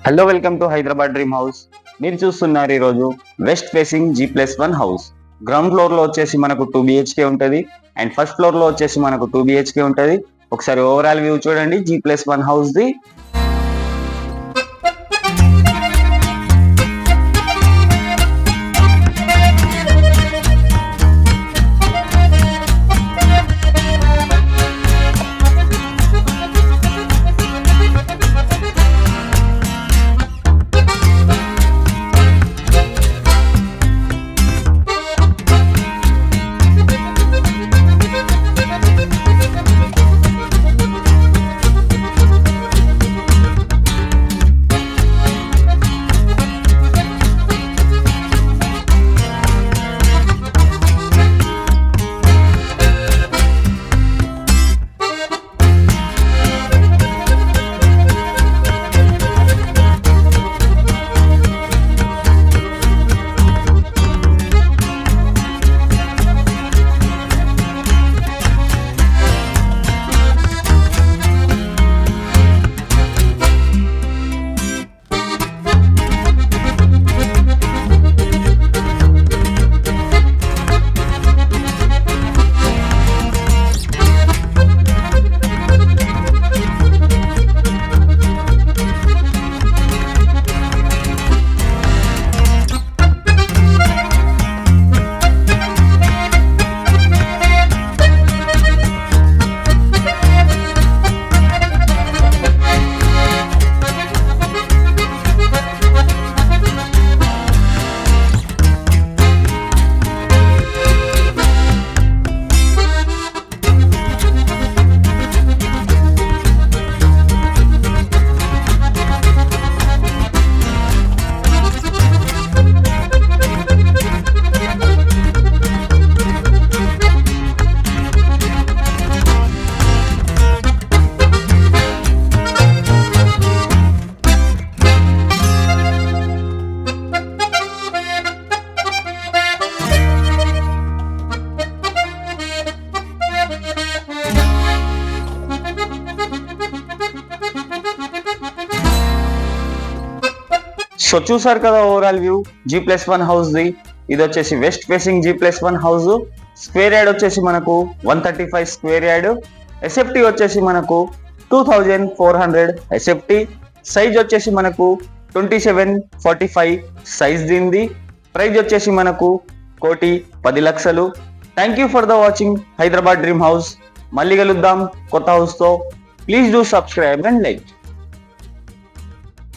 Hello, welcome to Hyderabad dream house. మీరు చూస్తున్నారు ఈరోజు west facing G+1 house. Ground floor లో వచ్చేసి మనకు 2 BHK ఉంటుంది అండ్ ఫస్ట్ ఫ్లోర్ లో వచ్చేసి మనకు 2 BHK ఉంటుంది. ఒకసారి ఓవరాల్ వ్యూ చూడండి G+1 హౌస్ ది. సో చూసారు కదా overall view G+1 house the. ఇది వచ్చేసి west facing G+1 house. Square yard వచ్చేసి మనకు 135 స్క్వేర్ యార్డ్. ఎస్ఎఫ్టీ వచ్చేసి మనకు 2400 ఎస్ఎఫ్టీ. సైజ్ వచ్చేసి మనకు 2745 సైజ్ దీనిది. ప్రైజ్ వచ్చేసి మనకు 1,10,00,000. Thank you for the watching Hyderabad dream house. మళ్ళీ కలుద్దాం కొత్త హౌస్ తో. Please do subscribe and like.